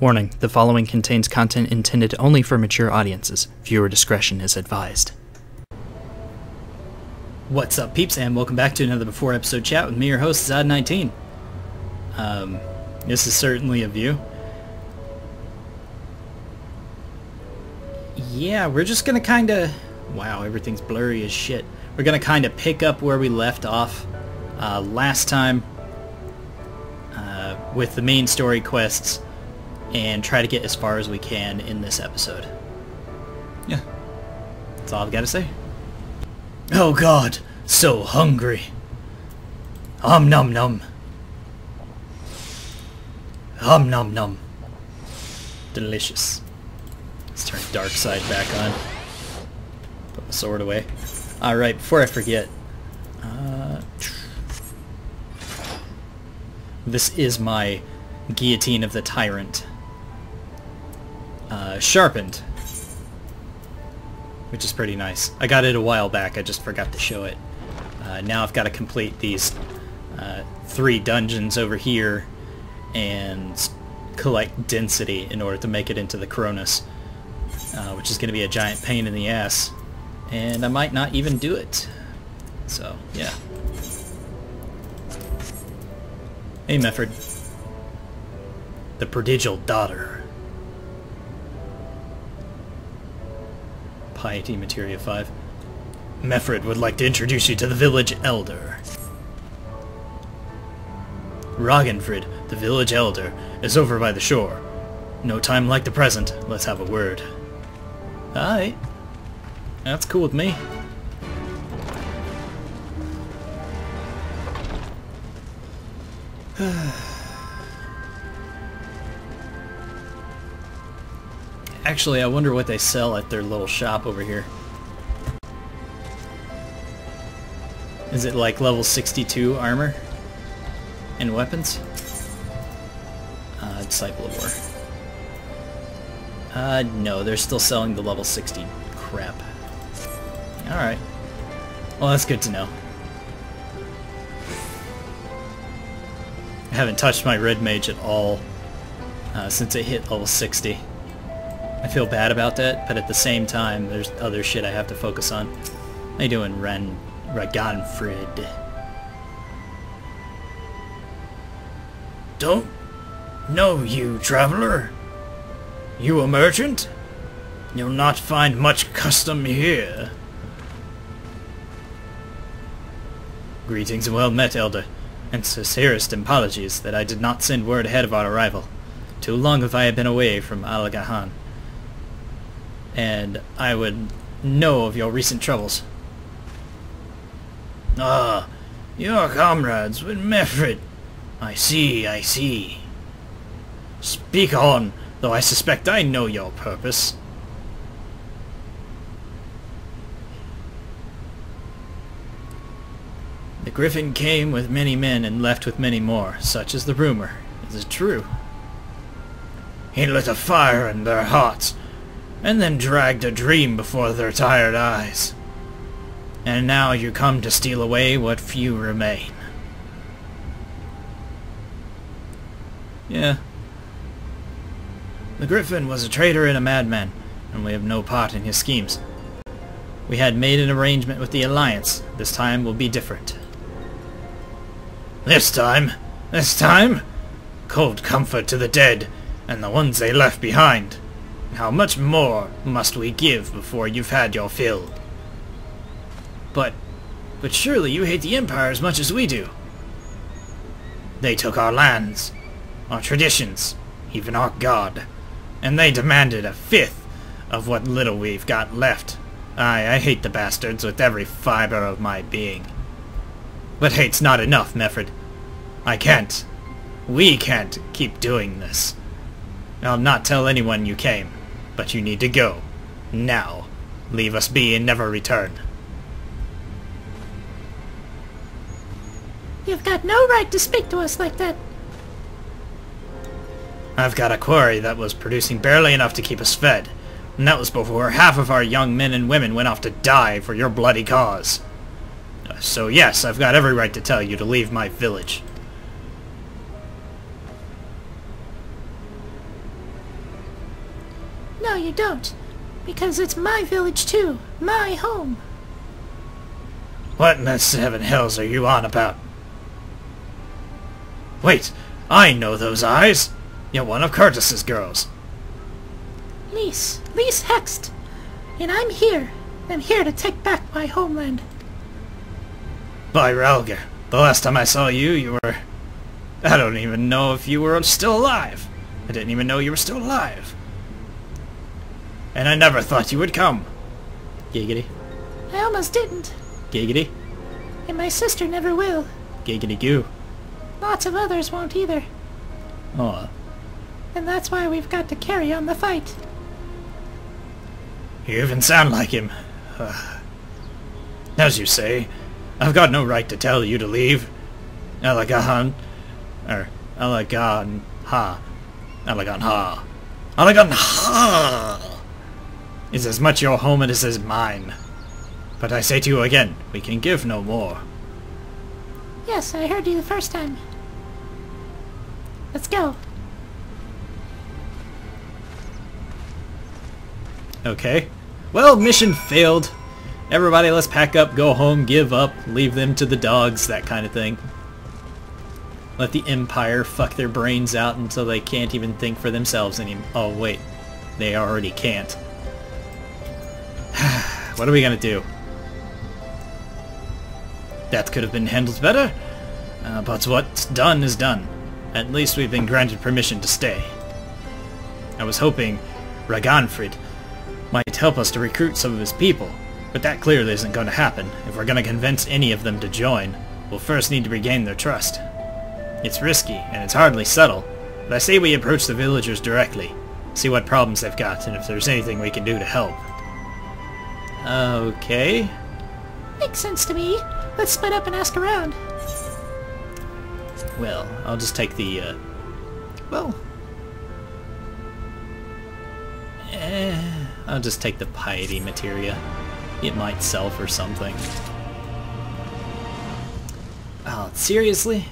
Warning, the following contains content intended only for mature audiences. Viewer discretion is advised. What's up, peeps, and welcome back to another Before Episode Chat with me, your host, Zod19. This is certainly a view. Yeah, we're just gonna kinda... Wow, everything's blurry as shit. We're gonna kinda pick up where we left off last time with the main story quests and try to get as far as we can in this episode. Yeah, that's all I've got to say. Oh god, so hungry. Nom nom. Nom nom. Delicious. Let's turn dark side back on. Put my sword away. Alright, before I forget, this is my Guillotine of the Tyrant. Sharpened. Which is pretty nice. I got it a while back, I just forgot to show it. Now I've got to complete these 3 dungeons over here and collect density in order to make it into the Cronus. Which is going to be a giant pain in the ass. And I might not even do it. So, yeah. Hey, Mefford. The prodigal daughter. Piety Materia 5. Mefford would like to introduce you to the village elder. Ragnfrid, the village elder, is over by the shore. No time like the present. Let's have a word. Alright. That's cool with me. Actually, I wonder what they sell at their little shop over here. Is it like level 62 armor and weapons? Disciple of War. No, they're still selling the level 60 crap. Alright. Well, that's good to know. I haven't touched my red mage at all since it hit level 60. I feel bad about that, but at the same time, there's other shit I have to focus on. How you doing, Ragnfrid? Don't know you, traveler. You a merchant? You'll not find much custom here. Greetings and well met, Elder, and sincerest apologies that I did not send word ahead of our arrival. Too long have I been away from Alagahan, and I would know of your recent troubles. Ah, your comrades with Mefford. I see, I see. Speak on, though I suspect I know your purpose. The Griffin came with many men and left with many more, such is the rumor. Is it true? He lit a fire in their hearts, and then dragged a dream before their tired eyes. And now you come to steal away what few remain. Yeah. The Griffin was a traitor and a madman, and we have no part in his schemes. We had made an arrangement with the Alliance. This time will be different. This time? This time? Cold comfort to the dead, and the ones they left behind. How much more must we give before you've had your fill? But surely you hate the Empire as much as we do. They took our lands, our traditions, even our god, and they demanded a fifth of what little we've got left. I hate the bastards with every fiber of my being. But hate's not enough, Mefford. We can't keep doing this. I'll not tell anyone you came, but you need to go. Now. Leave us be and never return. You've got no right to speak to us like that. I've got a quarry that was producing barely enough to keep us fed, and that was before half of our young men and women went off to die for your bloody cause. So yes, I've got every right to tell you to leave my village. No, you don't. Because it's my village too. My home. What in the seven hells are you on about? Wait, I know those eyes. You're one of Curtis's girls. Lise Hext. And I'm here. I'm here to take back my homeland. By Relger, the last time I saw you, you were... I don't even know if you were still alive. I didn't even know you were still alive. And I never thought you would come. Giggity. I almost didn't. Giggity. And my sister never will. Giggity goo. Lots of others won't either. Aw. And that's why we've got to carry on the fight. You even sound like him. As you say, I've got no right to tell you to leave. Elegan Ha is as much your home as is mine. But I say to you again, we can give no more. Yes, I heard you the first time. Let's go. Okay. Well, mission failed. Everybody, let's pack up, go home, give up, leave them to the dogs, that kind of thing. Let the Empire fuck their brains out until they can't even think for themselves anymore. Oh, wait. They already can't. What are we gonna do? That could have been handled better, but what's done is done. At least we've been granted permission to stay. I was hoping Raganfrid might help us to recruit some of his people, but that clearly isn't going to happen. If we're going to convince any of them to join, we'll first need to regain their trust. It's risky, and it's hardly subtle, but I say we approach the villagers directly, see what problems they've got, and if there's anything we can do to help. Okay. Makes sense to me. Let's split up and ask around. Well, I'll just take the, I'll just take the piety materia. It might sell for something. Oh, seriously?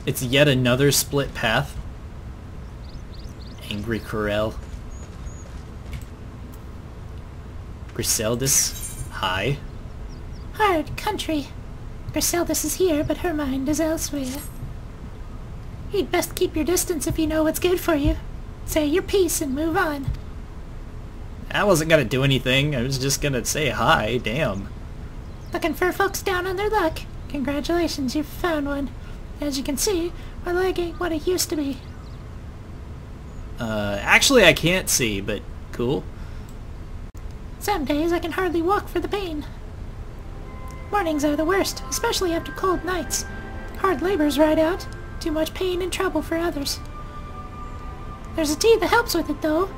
It's yet another split path? Angry Corel. Griseldis? Hi. Hard country. Griseldis is here, but her mind is elsewhere. You'd best keep your distance if you know what's good for you. Say your piece and move on. I wasn't gonna do anything. I was just gonna say hi. Damn. Looking for folks down on their luck. Congratulations, you've found one. As you can see, my leg ain't what it used to be. Actually I can't see, but cool. Some days I can hardly walk for the pain. Mornings are the worst, especially after cold nights. Hard labor's right out. Too much pain and trouble for others. There's a tea that helps with it, though.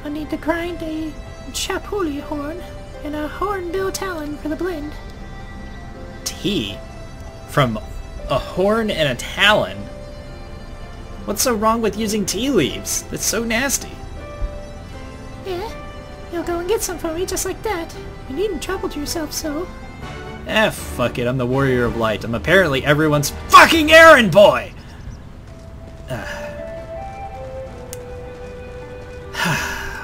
I need to grind a chapuli horn and a hornbill talon for the blend. Tea? From a horn and a talon? What's so wrong with using tea leaves? That's so nasty. Yeah, you'll go and get some for me just like that. You needn't trouble yourself so. Fuck it, I'm the Warrior of Light. I'm apparently everyone's fucking errand boy!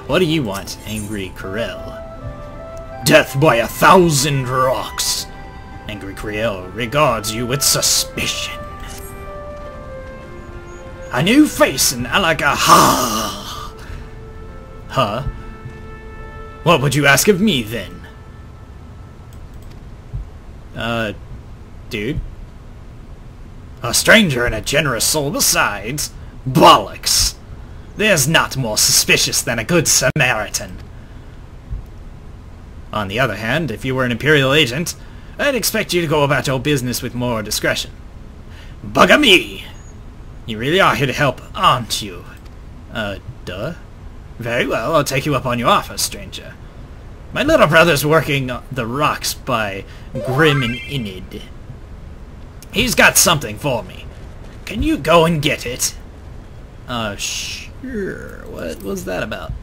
What do you want, Angry Corel? Death by 1,000 rocks! Angry Corel regards you with suspicion. A new face in Alaga Ha! Huh? What would you ask of me, then? Dude? A stranger and a generous soul besides? Bollocks! There's not more suspicious than a good Samaritan. On the other hand, if you were an Imperial agent, I'd expect you to go about your business with more discretion. Bugger me! You really are here to help, aren't you? Duh. Very well, I'll take you up on your offer, stranger. My little brother's working the rocks by Grim and Inid. He's got something for me. Can you go and get it? Sure. What was that about?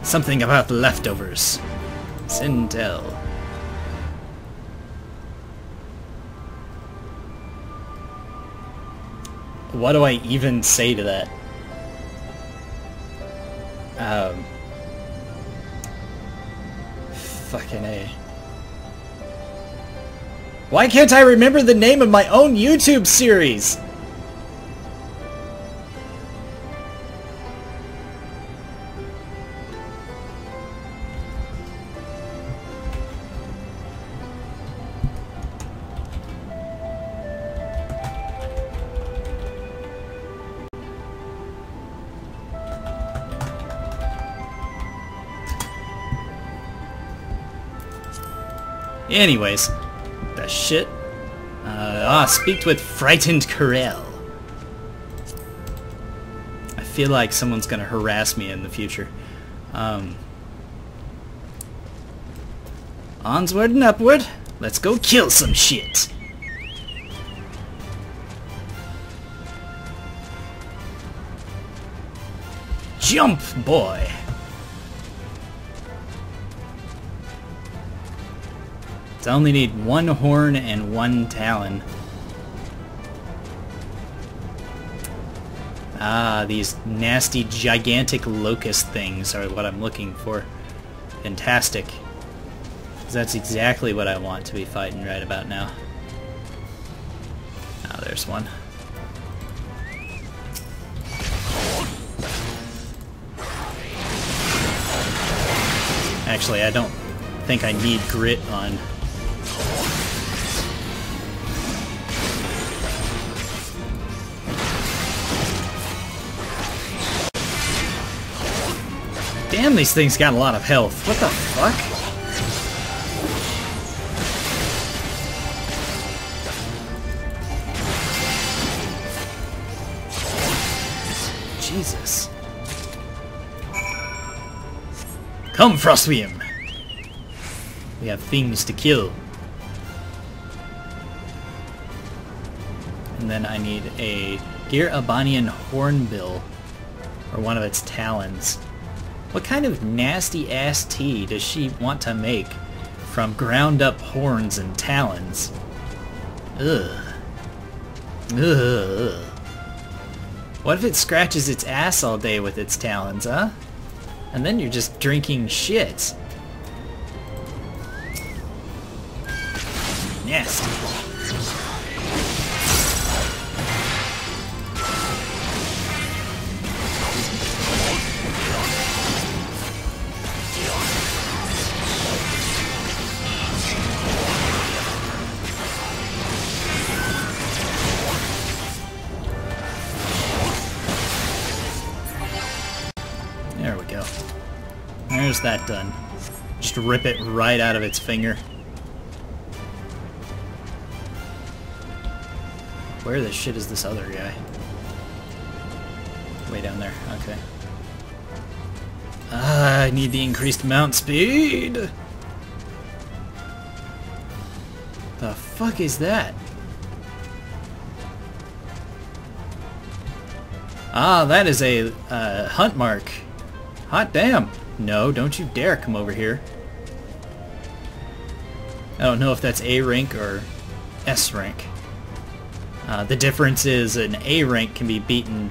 Something about leftovers. Sintel. what do I even say to that? Fucking A. Why can't I remember the name of my own YouTube series? Anyways, the shit. Speak with frightened Corel. I feel like someone's gonna harass me in the future. Onward and upward. Let's go kill some shit. Jump, boy. I only need one horn and one talon. Ah, these nasty, gigantic locust things are what I'm looking for. Fantastic. 'Cause that's exactly what I want to be fighting right about now. Ah, there's one. Actually, I don't think I need grit on. Damn, these things got a lot of health. What the fuck? Jesus. Come, Frostweam. We have things to kill. And then I need a Gear Abanian Hornbill, or one of its talons. What kind of nasty-ass tea does she want to make from ground-up horns and talons? Ugh. Ugh. What if it scratches its ass all day with its talons, huh? And then you're just drinking shit. Nasty. There we go. There's that done. Just rip it right out of its finger. Where the shit is this other guy? Way down there. Okay. I need the increased mount speed! The fuck is that? Ah, that is a hunt mark. Hot damn! No, don't you dare come over here. I don't know if that's A rank or S rank. The difference is an A rank can be beaten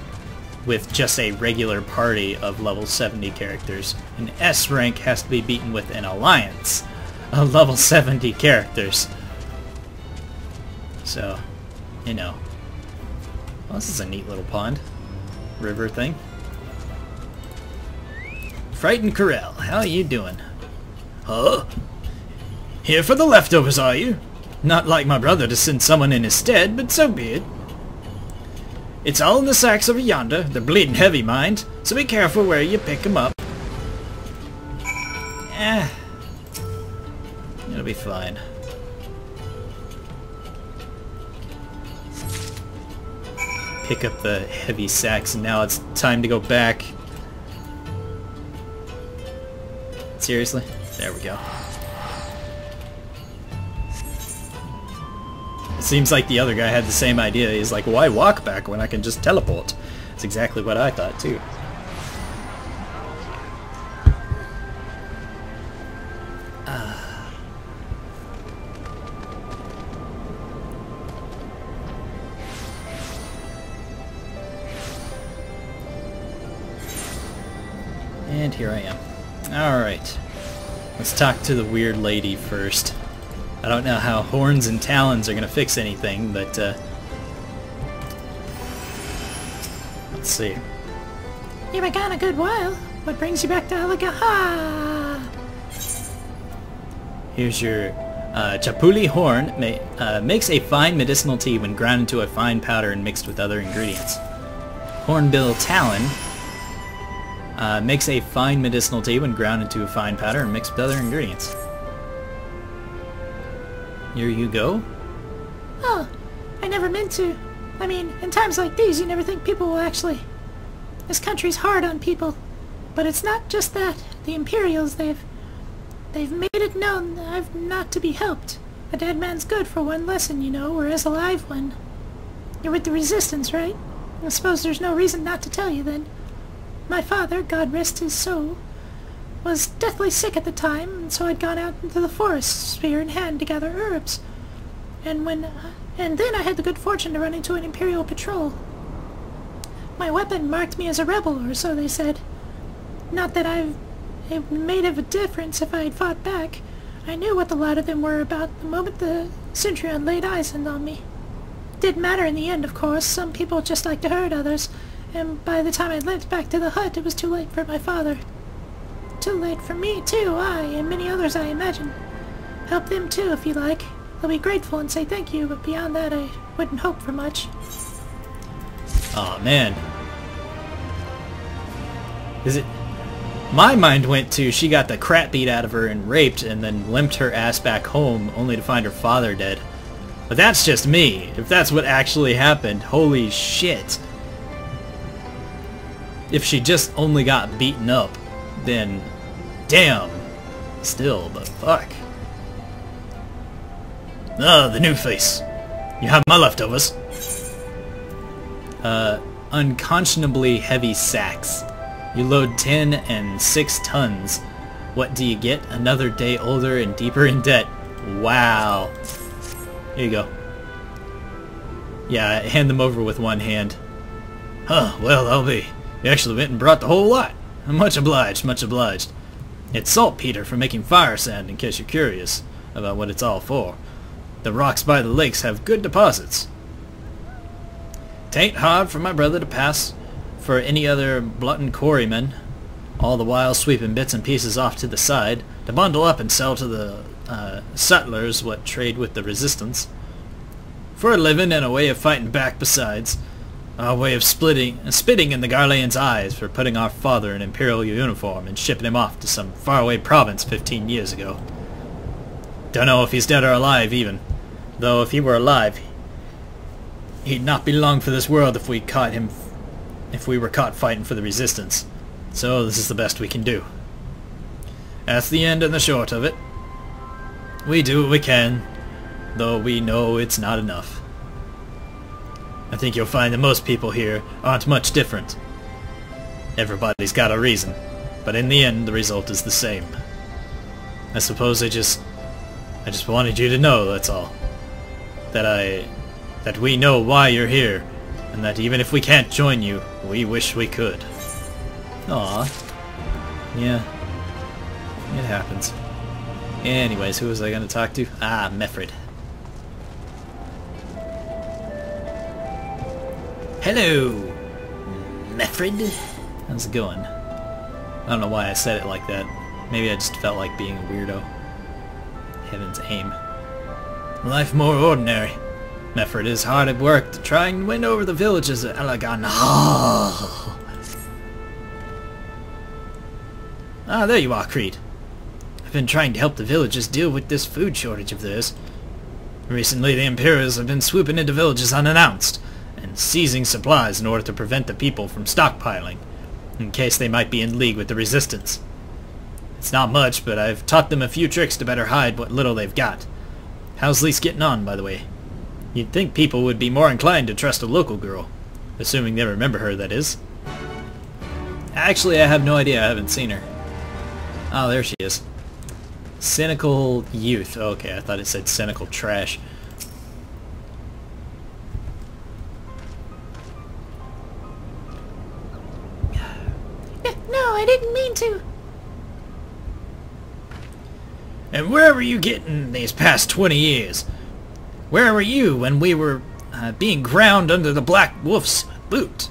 with just a regular party of level 70 characters. An S rank has to be beaten with an alliance of level 70 characters. So, you know. Well, this is a neat little pond. River thing. Frightened Corel, how you doing? Huh? Here for the leftovers, are you? Not like my brother to send someone in his stead, but so be it. It's all in the sacks over yonder. They're bleeding heavy, mind, so be careful where you pick 'em up. It'll be fine. Pick up the heavy sacks, and now it's time to go back. Seriously? There we go. It seems like the other guy had the same idea. He's like, why walk back when I can just teleport? That's exactly what I thought too. And here I am. Alright. Let's talk to the weird lady first. I don't know how horns and talons are going to fix anything, but let's see. You've been gone a good while. What brings you back to Alagaha? Here's your Chapuli horn. Makes a fine medicinal tea when ground into a fine powder and mixed with other ingredients. Hornbill talon makes a fine medicinal tea when ground into a fine powder and mixed with other ingredients. Here you go. Oh, I never meant to. I mean, in times like these, you never think people will actually... This country's hard on people. But it's not just that. The Imperials, they've made it known that I'm not to be helped. A dead man's good for one lesson, you know, whereas a live one. You're with the Resistance, right? I suppose there's no reason not to tell you, then. My father, God rest his soul, was deathly sick at the time, and so I'd gone out into the forest, spear in hand, to gather herbs. And then I had the good fortune to run into an Imperial patrol. My weapon marked me as a rebel, or so they said. Not that it made of a difference if I had fought back. I knew what the lot of them were about the moment the Centurion laid eyes on me. Didn't matter in the end, of course. Some people just like to hurt others, and by the time I limped back to the hut, it was too late for my father. Too late for me, too, and many others, I imagine. Help them, too, if you like. They'll be grateful and say thank you, but beyond that, I wouldn't hope for much. Aw, man. Is it... My mind went to she got the crap beat out of her and raped and then limped her ass back home only to find her father dead. But that's just me. If that's what actually happened, holy shit. If she just only got beaten up, then damn. Still, but fuck. Ah, the new face. You have my leftovers. Unconscionably heavy sacks. You load 10 and 6 tons. What do you get? Another day older and deeper in debt. Wow. Here you go. Yeah, hand them over with one hand. Huh, well, I'll be. You actually went and brought the whole lot. Much obliged, much obliged. It's saltpeter for making fire sand, in case you're curious about what it's all for. The rocks by the lakes have good deposits. 'Tain't hard for my brother to pass for any other glutton quarryman, all the while sweeping bits and pieces off to the side, to bundle up and sell to the settlers what trade with the Resistance. For a living and a way of fighting back besides. Our way of spitting in the Garlean's eyes for putting our father in Imperial uniform and shipping him off to some faraway province 15 years ago. Don't know if he's dead or alive even, though if he were alive, he'd not be long for this world if we were caught fighting for the Resistance. So this is the best we can do. That's the end and the short of it. We do what we can, though we know it's not enough. I think you'll find that most people here aren't much different. Everybody's got a reason, but in the end the result is the same. I suppose I just wanted you to know, that's all. That we know why you're here, and that even if we can't join you, we wish we could. Aw. Yeah. It happens. Anyways, who was I going to talk to? Ah, Mefred. Hello, Mefred. How's it going? I don't know why I said it like that. Maybe I just felt like being a weirdo. Heaven's aim. Life more ordinary. Mefred is hard at work to try and win over the villages of Elagan. Ah, there you are, Kreed. I've been trying to help the villagers deal with this food shortage of theirs. Recently the Imperials have been swooping into villages unannounced and seizing supplies in order to prevent the people from stockpiling, in case they might be in league with the Resistance. It's not much, but I've taught them a few tricks to better hide what little they've got. How's Lise getting on, by the way? You'd think people would be more inclined to trust a local girl. Assuming they remember her, that is. Actually, I have no idea. I haven't seen her. Oh, there she is. Cynical youth. Okay, I thought it said cynical trash. No, I didn't mean to. And where were you getting these past 20 years? Where were you when we were being ground under the Black Wolf's boot?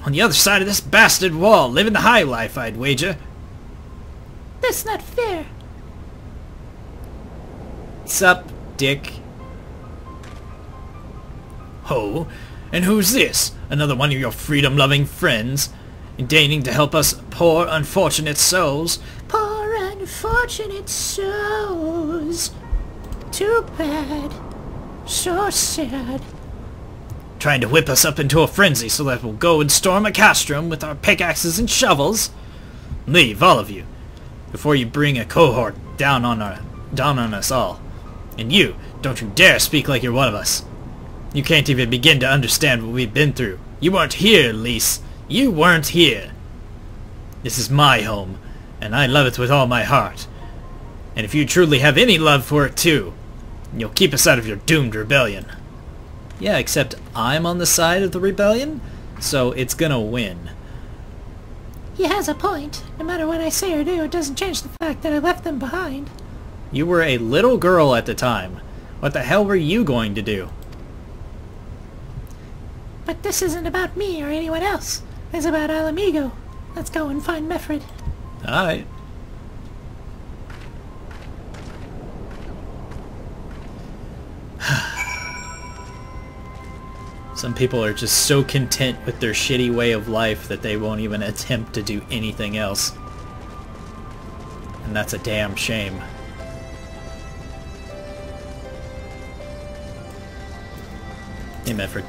On the other side of this bastard wall, living the high life, I'd wager. That's not fair. Sup, dick? Ho, and who's this? Another one of your freedom-loving friends? Deigning to help us poor, unfortunate souls? Poor, unfortunate souls. Too bad. So sad. Trying to whip us up into a frenzy so that we'll go and storm a castrum with our pickaxes and shovels? Leave, all of you, before you bring a cohort down on us all. And you, don't you dare speak like you're one of us. You can't even begin to understand what we've been through. You weren't here, Lise. You weren't here. This is my home, and I love it with all my heart. And if you truly have any love for it too, you'll keep us out of your doomed rebellion. Yeah, except I'm on the side of the rebellion, so it's gonna win. He has a point. No matter what I say or do, it doesn't change the fact that I left them behind. You were a little girl at the time. What the hell were you going to do? But this isn't about me or anyone else. It's about Alamigo. Let's go and find Mefred. Alright. Some people are just so content with their shitty way of life that they won't even attempt to do anything else. And that's a damn shame. Hey, Mefred.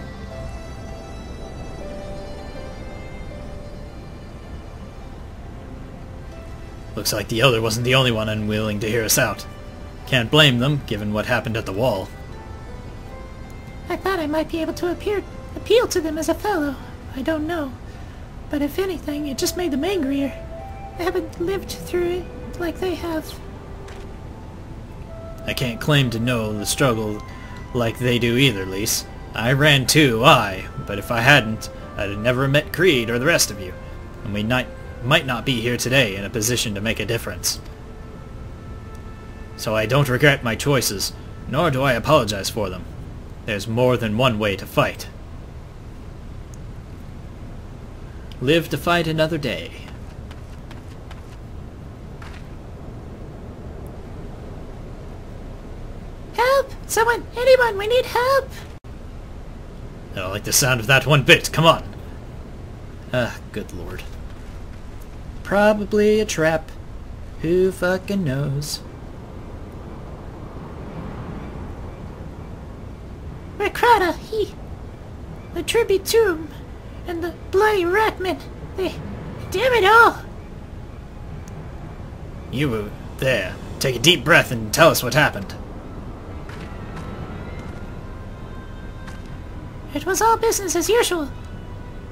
Looks like the Elder wasn't the only one unwilling to hear us out. Can't blame them, given what happened at the wall. I thought I might be able to appeal to them as a fellow. I don't know. But if anything, it just made them angrier. I haven't lived through it like they have. I can't claim to know the struggle like they do either, Lise. I ran too, but if I hadn't, I'd have never met Kreed or the rest of you, and we might not be here today in a position to make a difference. So I don't regret my choices, nor do I apologize for them. There's more than one way to fight. Live to fight another day. Help! Someone! Anyone! We need help! I don't like the sound of that one bit. Come on. Good lord. Probably a trap. Who fucking knows? Rekrata, the tribute to him, and the bloody ratmen, damn it all! You, there. Take a deep breath and tell us what happened. It was all business as usual.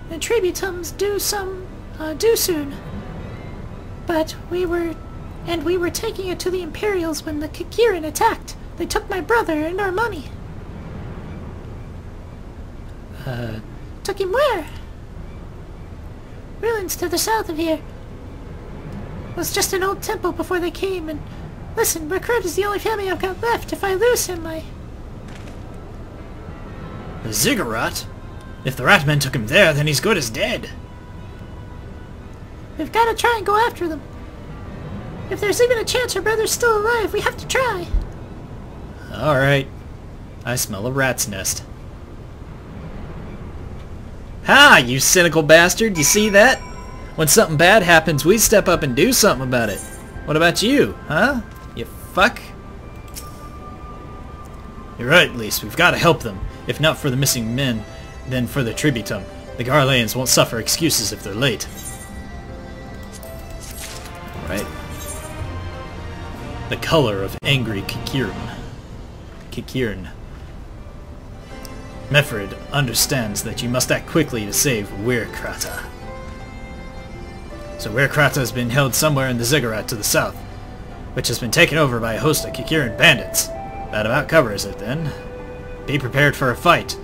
The tributums due soon. But we were taking it to the Imperials when the Kikirin attacked. They took my brother and our money. Took him where? Ruins to the south of here. It was just an old temple before they came, and listen, Kreed is the only family I've got left. If I lose him, The Ziggurat? If the Ratmen took him there, then he's good as dead. We've got to try and go after them. If there's even a chance our brother's still alive, we have to try. Alright. I smell a rat's nest. Ha! You cynical bastard! You see that? When something bad happens, we step up and do something about it. What about you, huh? You fuck? You're right, Lise. We've got to help them. If not for the missing men, then for the tributum. The Garleans won't suffer excuses if they're late. Alright. The color of angry Kikirin. Mefred understands that you must act quickly to save Weirkrata. So Weirkrata has been held somewhere in the Ziggurat to the south, which has been taken over by a host of Kikirin bandits. That about covers it, then. Be prepared for a fight.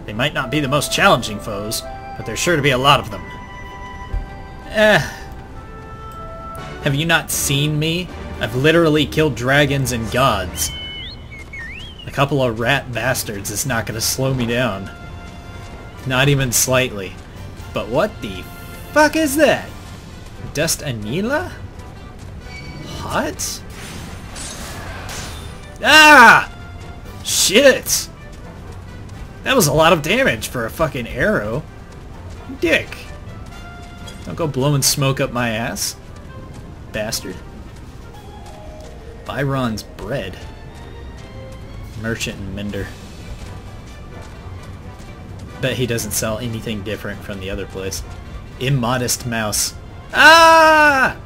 They might not be the most challenging foes, but there's sure to be a lot of them. Have you not seen me? I've literally killed dragons and gods. A couple of rat bastards is not gonna slow me down. Not even slightly. But what the fuck is that? Dust Anila? Hot? Ah! Shit! That was a lot of damage for a fucking arrow. Dick. Don't go blowing smoke up my ass. Bastard. Byron's bread. Merchant and Mender. Bet he doesn't sell anything different from the other place. Immodest mouse. Ah!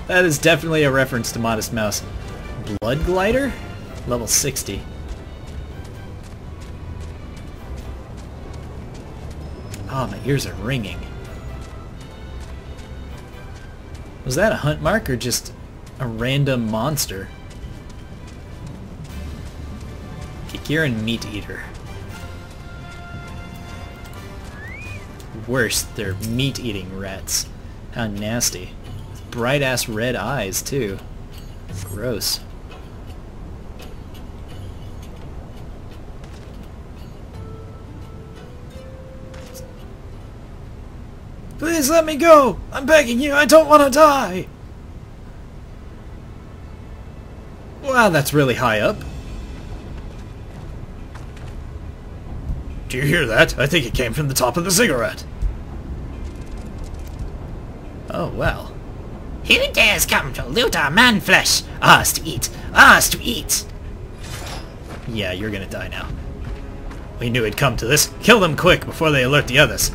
That is definitely a reference to Modest Mouse. Blood Glider? Level 60. Oh, my ears are ringing. Was that a hunt mark or just a random monster? Kikiran Meat Eater. Worse, they're meat-eating rats. How nasty. With bright-ass red eyes, too. Gross. Please let me go! I'm begging you, I don't want to die! Wow, that's really high up. Do you hear that? I think it came from the top of the cigarette. Oh, well. Who dares come to loot our man-flesh? Ours to eat! Ours to eat! Yeah, you're gonna die now. We knew it'd come to this. Kill them quick before they alert the others.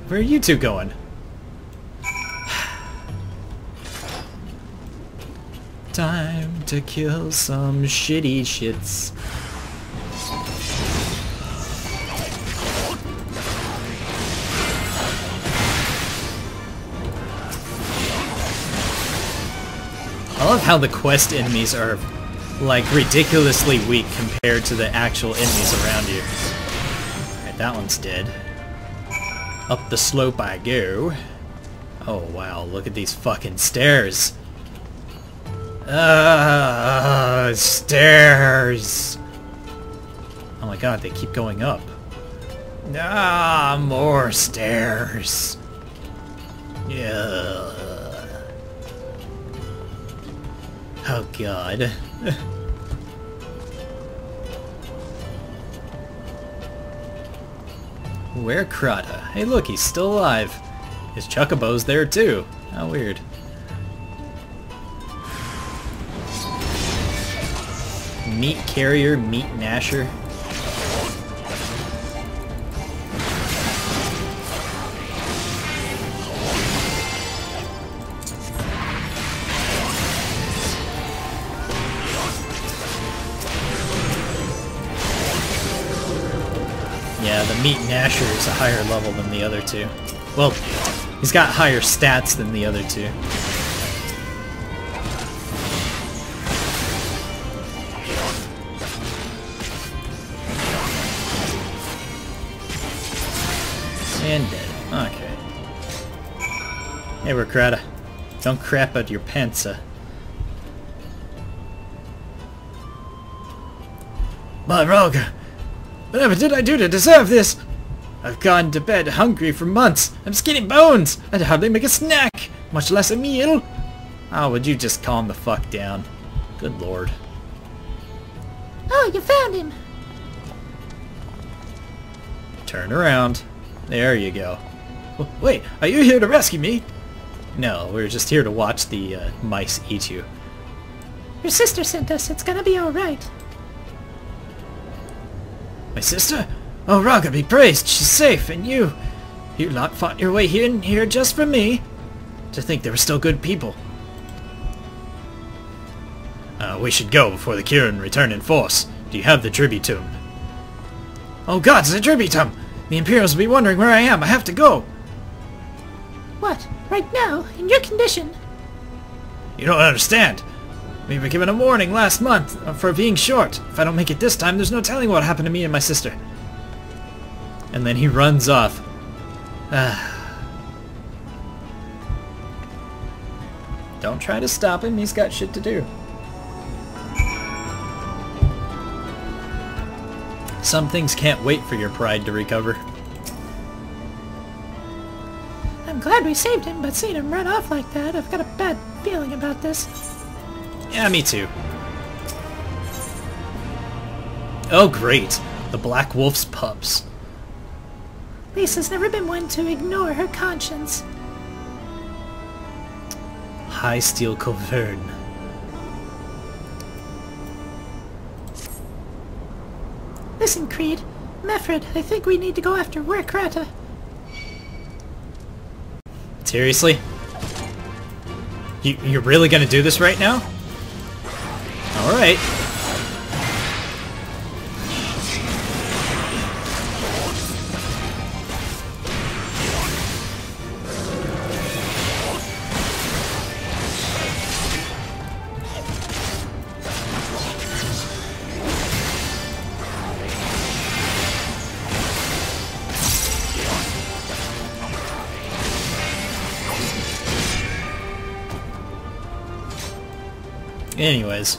Where are you two going? Time to kill some shitty shits. I love how the quest enemies are, like, ridiculously weak compared to the actual enemies around you. Alright, that one's dead. Up the slope I go. Oh wow, look at these fucking stairs. Stairs! Oh my god, they keep going up. More stairs. Yeah. Oh god. Where Krata? Hey look, he's still alive. His Chocobo's there too. How weird. Meat Carrier, Meat Gnasher. Yeah, the Meat Gnasher is a higher level than the other two. Well, he's got higher stats than the other two. And dead. Okay. Hey, Krata. Don't crap out your pants, My rogue! Whatever did I do to deserve this? I've gone to bed hungry for months. I'm skinny bones. I'd hardly make a snack, much less a meal. Oh, would you just calm the fuck down? Good lord. Oh, you found him! Turn around. There you go. Wait, are you here to rescue me? No, we're just here to watch the mice eat you. Your sister sent us. It's gonna be alright. My sister? Oh, Raga be praised. She's safe, and you lot fought your way here just for me. To think there were still good people. We should go before the Kirin return in force. Do you have the Tributum? Oh god, it's a Tributum! The Imperials will be wondering where I am. I have to go. What? Right now? In your condition? You don't understand. We were given a warning last month for being short. If I don't make it this time, there's no telling what happened to me and my sister. And then he runs off. Don't try to stop him, he's got shit to do. Some things can't wait for your pride to recover. I'm glad we saved him, but seeing him run off like that, I've got a bad feeling about this. Yeah, me too. Oh great, the Black Wolf's pups. Lisa's never been one to ignore her conscience. High Steel Cavern. Listen, Kreed. Meffred, I think we need to go after Werkrata. Seriously? You're really gonna do this right now? Alright. Anyways,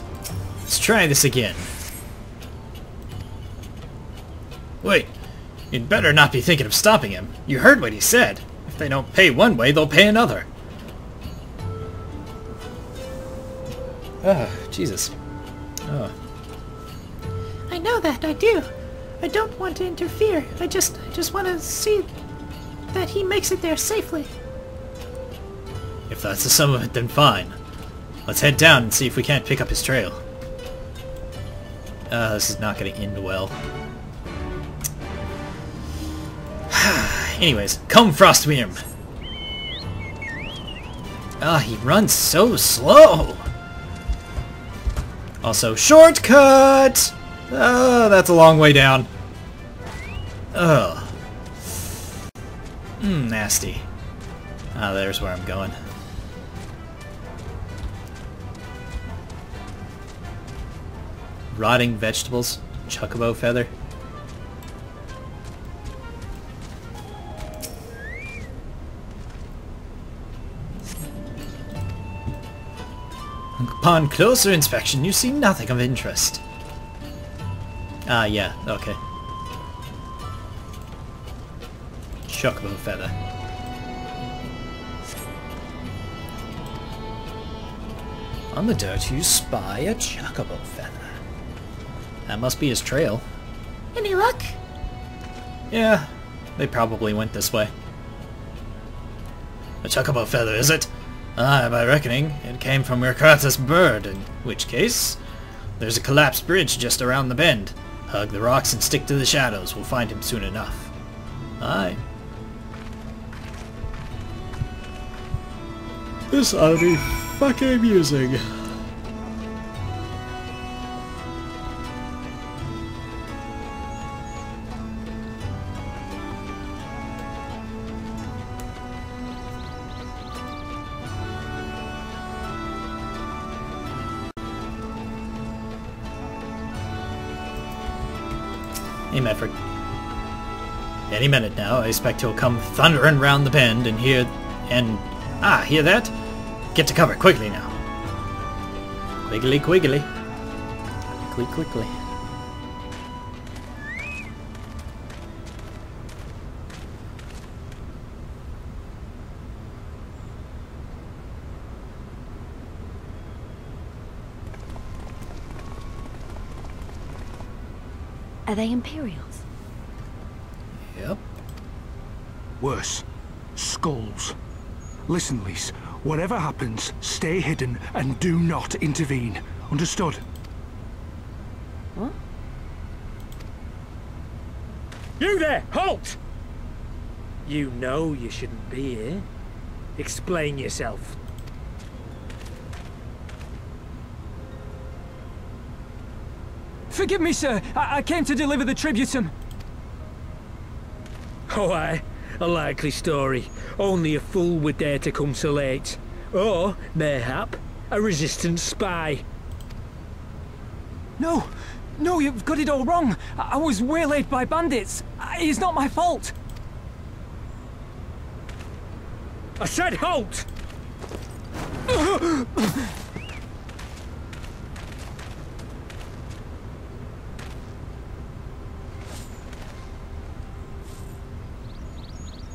let's try this again. Wait, you'd better not be thinking of stopping him. You heard what he said. If they don't pay one way, they'll pay another. Ah, Jesus. Oh. I know that, I do. I don't want to interfere. I just want to see that he makes it there safely. If that's the sum of it, then fine. Let's head down and see if we can't pick up his trail. This is not going to end well. Anyways, come Frostwyrm! He runs so slow! Also, shortcut! Oh, that's a long way down. Ugh. Nasty. There's where I'm going. Rotting vegetables, chocobo feather. Upon closer inspection, you see nothing of interest. Yeah, okay. Chocobo feather. On the dirt, you spy a chocobo feather. That must be his trail. Any luck? Yeah, they probably went this way. A chocobo feather, is it? By reckoning, it came from Werkrata's bird, in which case, there's a collapsed bridge just around the bend. Hug the rocks and stick to the shadows. We'll find him soon enough. Aye. This ought to be fucking amusing. Hey, Medford. Any minute now, I expect he'll come thundering round the bend and hear that? Get to cover, quickly now. Quiggly, quiggly. Quickly, quickly. Are they Imperials? Yep. Worse. Skulls. Listen, Lise. Whatever happens, stay hidden and do not intervene. Understood? What? You there! Halt! You know you shouldn't be here. Explain yourself. Forgive me, sir. I came to deliver the tributum. Oh, aye. A likely story. Only a fool would dare to come so late. Or, mayhap, a resistance spy. No, you've got it all wrong. I was waylaid by bandits. It's not my fault. I said halt!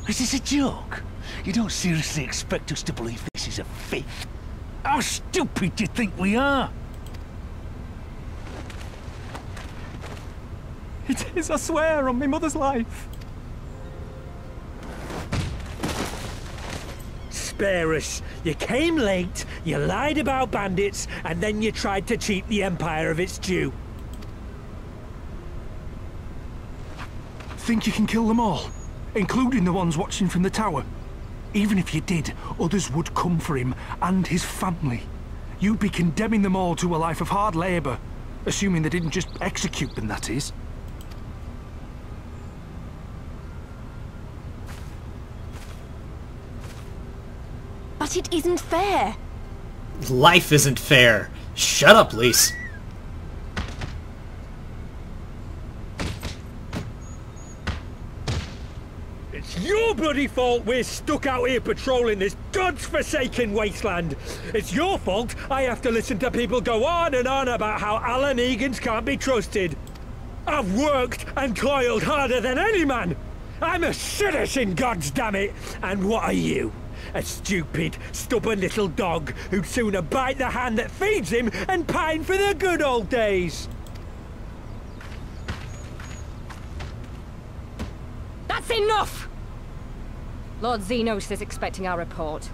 Is this a joke? You don't seriously expect us to believe this is a fake? How stupid do you think we are? It is, I swear, on my mother's life. Spare us. You came late, you lied about bandits, and then you tried to cheat the Empire of its due. Think you can kill them all? Including the ones watching from the tower? Even if you did, others would come for him and his family. You'd be condemning them all to a life of hard labour. Assuming they didn't just execute them, that is. But it isn't fair. Life isn't fair. Shut up, Lise. It's your bloody fault we're stuck out here patrolling this godforsaken wasteland. It's your fault I have to listen to people go on and on about how Alan Egans can't be trusted. I've worked and toiled harder than any man. I'm a citizen, goddammit. And what are you? A stupid, stubborn little dog who'd sooner bite the hand that feeds him and pine for the good old days. That's enough! Lord Xenos is expecting our report.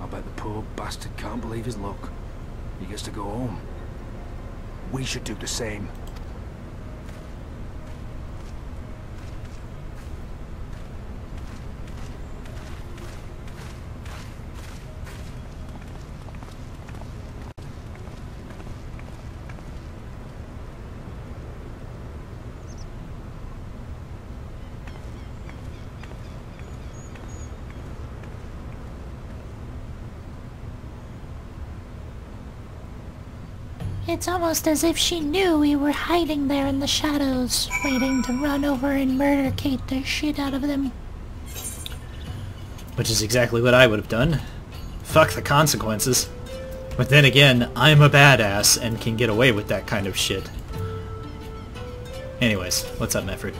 I bet the poor bastard can't believe his luck. He gets to go home. We should do the same. It's almost as if she knew we were hiding there in the shadows, waiting to run over and murder Kate the shit out of them. Which is exactly what I would have done. Fuck the consequences. But then again, I'm a badass and can get away with that kind of shit. Anyways, what's up, Mefford?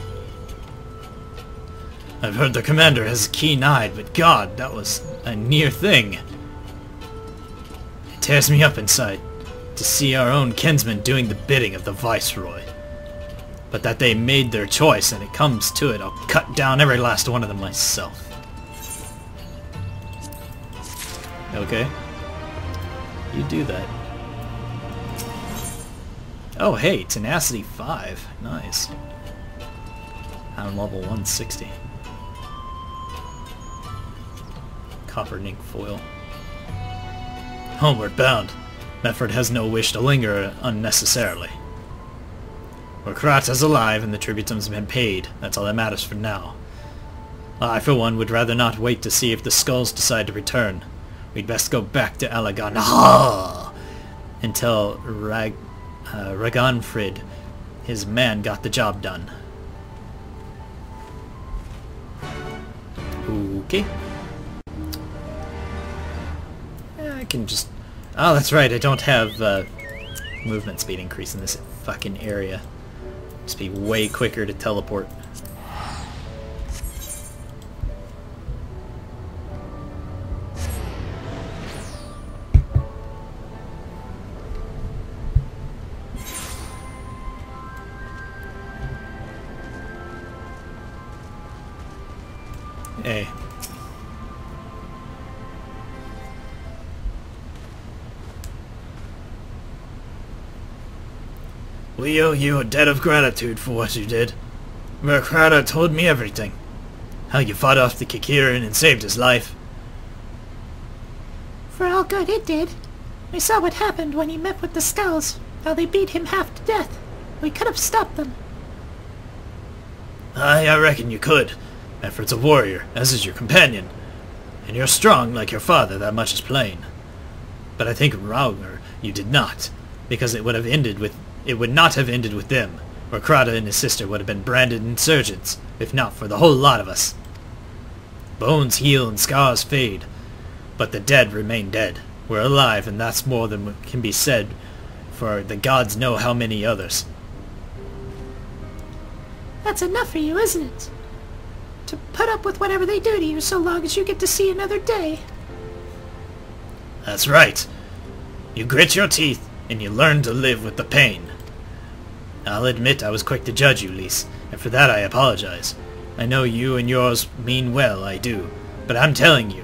I've heard the commander has a keen eye, but god, that was a near thing. It tears me up inside to see our own kinsmen doing the bidding of the Viceroy. But that they made their choice and it comes to it, I'll cut down every last one of them myself. Okay. You do that. Oh hey, tenacity 5. Nice. I'm level 160. Copper Nink foil. Homeward bound. Mefford has no wish to linger unnecessarily. Warcraft is alive and the tribute has been paid. That's all that matters for now. I, for one, would rather not wait to see if the skulls decide to return. We'd best go back to Alagan until Raganfrid, his man, got the job done. Okay. I can just... Oh, that's right, I don't have movement speed increase in this fucking area. Just be way quicker to teleport. Hey. We owe you a debt of gratitude for what you did. Marauder told me everything. How you fought off the Kikiran and saved his life. For all good it did. We saw what happened when he met with the skulls. How they beat him half to death. We could have stopped them. I reckon you could. Meffred's a warrior, as is your companion. And you're strong like your father, that much is plain. But I think Marauder, you did not, because it would not have ended with them, or Kreed and his sister would have been branded insurgents, if not for the whole lot of us. Bones heal and scars fade, but the dead remain dead. We're alive, and that's more than can be said, for the gods know how many others. That's enough for you, isn't it? To put up with whatever they do to you so long as you get to see another day. That's right. You grit your teeth, and you learn to live with the pain. I'll admit I was quick to judge you, Lys, and for that I apologize. I know you and yours mean well, I do, but I'm telling you,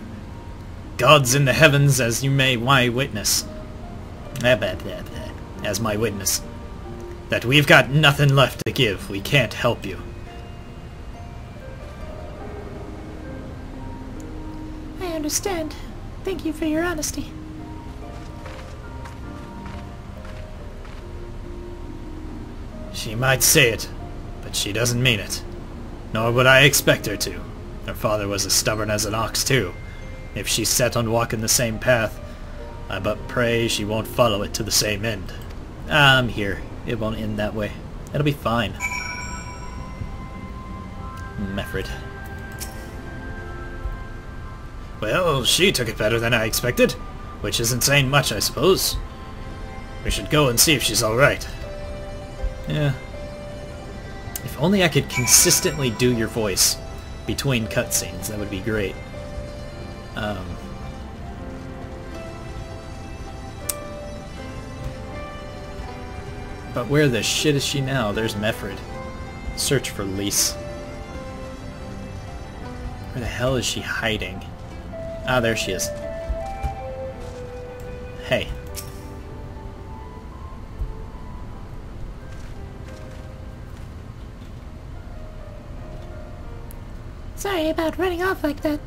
gods in the heavens as you may my witness, as my witness, that we've got nothing left to give. We can't help you. I understand. Thank you for your honesty. She might say it, but she doesn't mean it. Nor would I expect her to. Her father was as stubborn as an ox, too. If she's set on walking the same path, I but pray she won't follow it to the same end. I'm here. It won't end that way. It'll be fine. Meffred. Well, she took it better than I expected, which isn't saying much, I suppose. We should go and see if she's alright. Yeah. If only I could consistently do your voice between cutscenes, that would be great. But where the shit is she now? There's Meffred. Search for Lys. Where the hell is she hiding? Ah, there she is. Hey. Sorry about running off like that.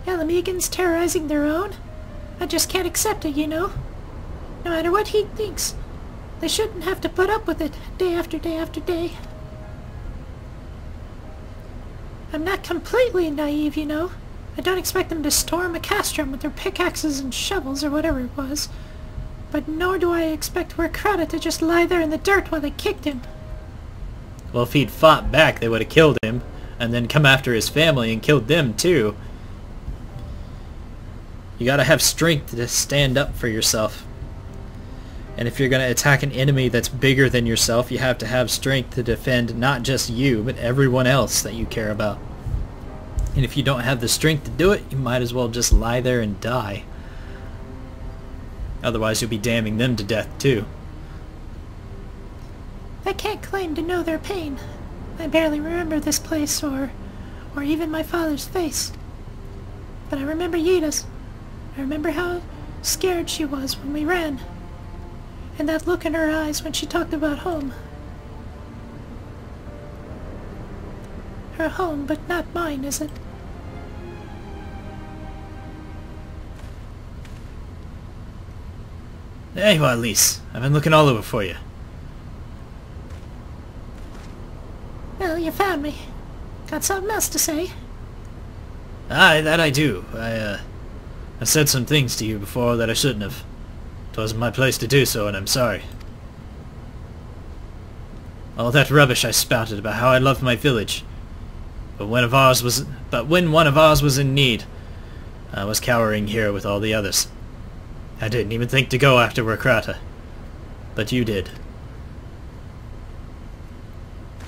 Alamegans terrorizing their own? I just can't accept it, you know? No matter what he thinks, they shouldn't have to put up with it day after day after day. I'm not completely naive, you know. I don't expect them to storm a castrum with their pickaxes and shovels or whatever it was. But nor do I expect Kreed to just lie there in the dirt while they kicked him. Well, if he'd fought back, they would have killed him, and then come after his family and killed them too. You gotta have strength to stand up for yourself. And if you're gonna attack an enemy that's bigger than yourself, you have to have strength to defend not just you, but everyone else that you care about. And if you don't have the strength to do it, you might as well just lie there and die. Otherwise you'll be damning them to death too. I can't claim to know their pain. I barely remember this place or even my father's face. But I remember Yida's. I remember how scared she was when we ran. And that look in her eyes when she talked about home. Her home, but not mine, is it? There you are, Lys. I've been looking all over for you. Well, you found me. Got something else to say? Aye, that I do. I said some things to you before that I shouldn't have. It wasn't my place to do so, and I'm sorry. All that rubbish I spouted about how I loved my village. But when one of ours was in need, I was cowering here with all the others. I didn't even think to go after Kreed. But you did.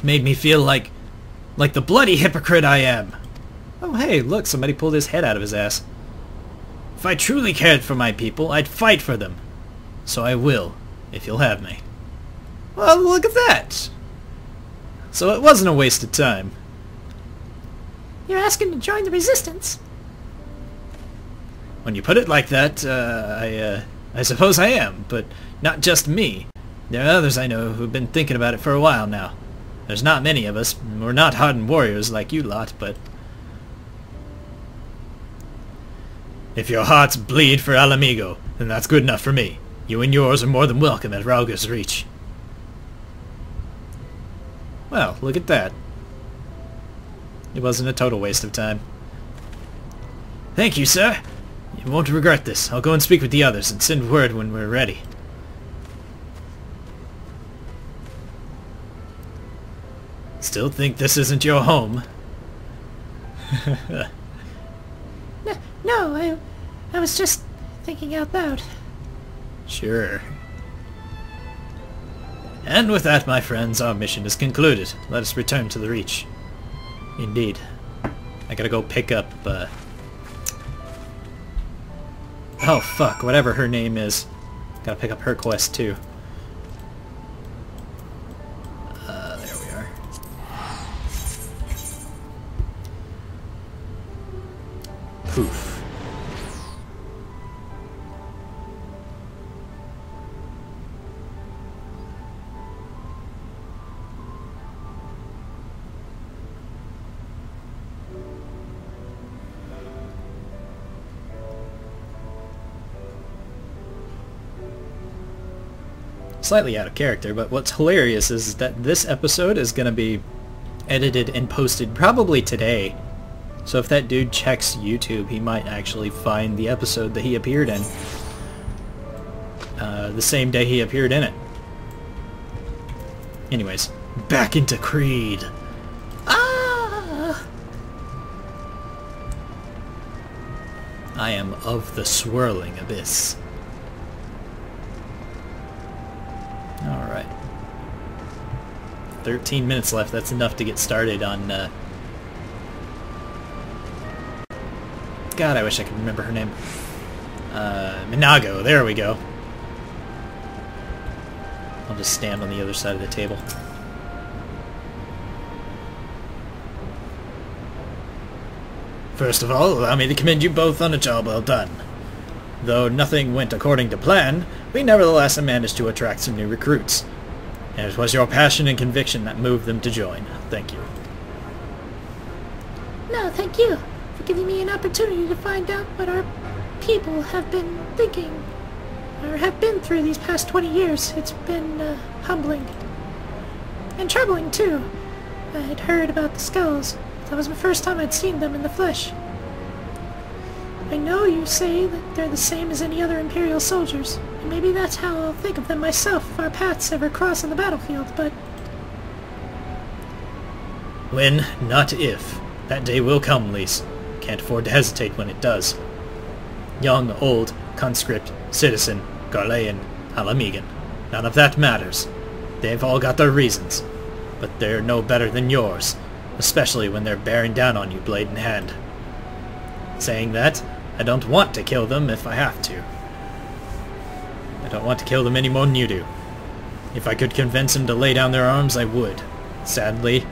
Made me feel like the bloody hypocrite I am. Oh hey, look, somebody pulled his head out of his ass. If I truly cared for my people, I'd fight for them. So I will, if you'll have me. Well, look at that! So it wasn't a waste of time. You're asking to join the resistance? When you put it like that, I suppose I am, but not just me. There are others I know who've been thinking about it for a while now. There's not many of us. We're not hardened warriors like you lot, but... if your hearts bleed for Alamigo, then that's good enough for me. You and yours are more than welcome at Rauga's reach. Well, look at that. It wasn't a total waste of time. Thank you, sir. You won't regret this. I'll go and speak with the others and send word when we're ready. Still think this isn't your home? No, I was just thinking out loud. Sure. And with that, my friends, our mission is concluded. Let us return to the Reach. Indeed. I gotta go pick up, oh, fuck, whatever her name is. Gotta pick up her quest, too. There we are. Poof. Slightly out of character, but what's hilarious is that this episode is going to be edited and posted probably today. So if that dude checks YouTube, he might actually find the episode that he appeared in the same day he appeared in it. Anyways, back into Kreed. Ah! I am of the swirling abyss. Alright. 13 minutes left. That's enough to get started on, God, I wish I could remember her name. Minago. There we go. I'll just stand on the other side of the table. First of all, allow me to commend you both on a job well done. Though nothing went according to plan, we nevertheless managed to attract some new recruits. And it was your passion and conviction that moved them to join. Thank you. No, thank you for giving me an opportunity to find out what our people have been thinking, or have been through these past 20 years. It's been humbling. And troubling, too. I had heard about the skulls. That was the first time I'd seen them in the flesh. I know you say that they're the same as any other Imperial soldiers, and maybe that's how I'll think of them myself if our paths ever cross on the battlefield, but... When, not if. That day will come, Lise. Can't afford to hesitate when it does. Young, old, conscript, citizen, Garlean, Alamegan. None of that matters. They've all got their reasons, but they're no better than yours, especially when they're bearing down on you blade in hand. Saying that, I don't want to kill them if I have to. I don't want to kill them any more than you do. If I could convince them to lay down their arms, I would. Sadly,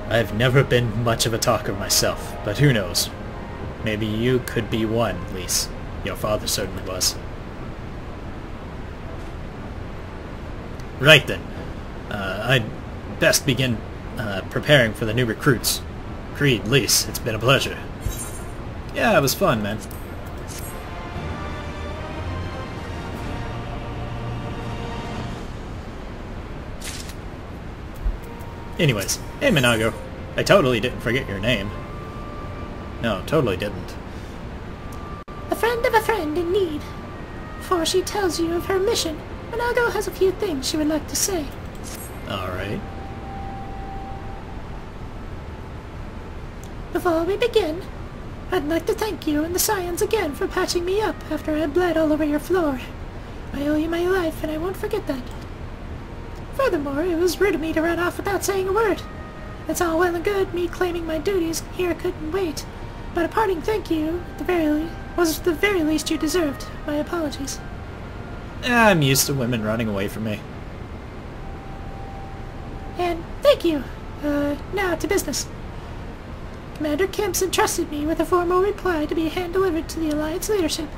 I've never been much of a talker myself, but who knows? Maybe you could be one, Lise. Your father certainly was. Right then. I'd best begin preparing for the new recruits. Kreed, Lise, it's been a pleasure. Yeah, it was fun, man. Anyways, hey Minago. I totally didn't forget your name. No, totally didn't. A friend of a friend in need. Before she tells you of her mission, Minago has a few things she would like to say. Alright. Before we begin, I'd like to thank you and the Ascians again for patching me up after I bled all over your floor. I owe you my life, and I won't forget that. Furthermore, it was rude of me to run off without saying a word. It's all well and good, me claiming my duties here couldn't wait, but a parting thank you, at the very least you deserved. My apologies. I'm used to women running away from me. And thank you. Now to business. Commander Kemp's entrusted me with a formal reply to be hand-delivered to the Alliance leadership.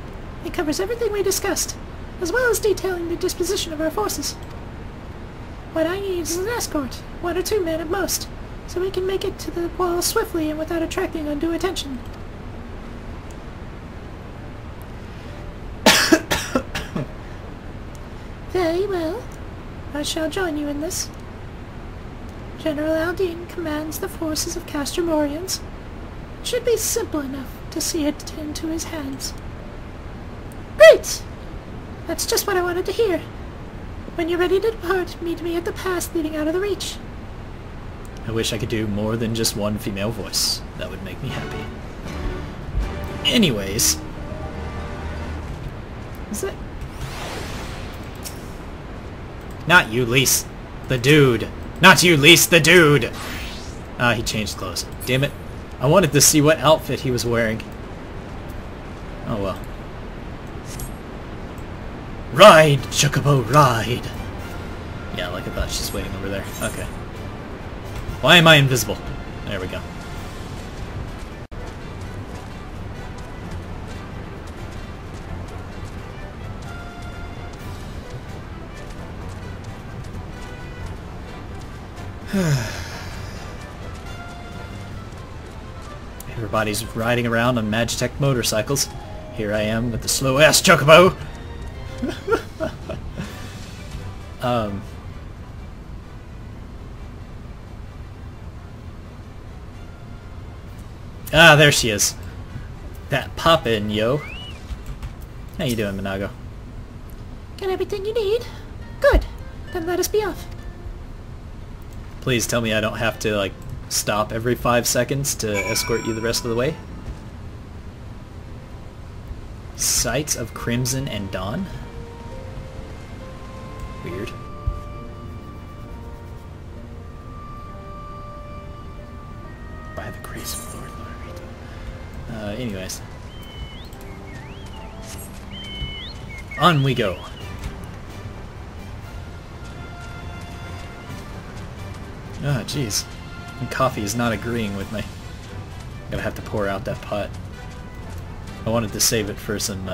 It covers everything we discussed, as well as detailing the disposition of our forces. What I need is an escort, 1 or 2 men at most, so we can make it to the wall swiftly and without attracting undue attention. Very well. I shall join you in this. General Aldine commands the forces of Castromorians. It should be simple enough to see it into his hands. Great! That's just what I wanted to hear. When you're ready to depart, meet me at the pass leading out of the Reach. I wish I could do more than just one female voice. That would make me happy. Anyways. Is it? Not you, Lise. The dude. Not you, Lise, the dude! Ah, he changed clothes. Damn it. I wanted to see what outfit he was wearing. Oh well. Ride, Chocobo, ride! Yeah, like I thought, she's waiting over there. Okay. Why am I invisible? There we go. Everybody's riding around on Magitech motorcycles. Here I am with the slow-ass Chocobo! Ah, there she is. That poppin', yo. How you doing, Minago? Got everything you need? Good. Then let us be off. Please tell me I don't have to, like, stop every 5 seconds to escort you the rest of the way. Sights of Crimson and Dawn? Weird. By the grace of Lord Marauder. Anyways. On we go. Ah, jeez. Coffee is not agreeing with me. I'm gonna have to pour out that pot. I wanted to save it for some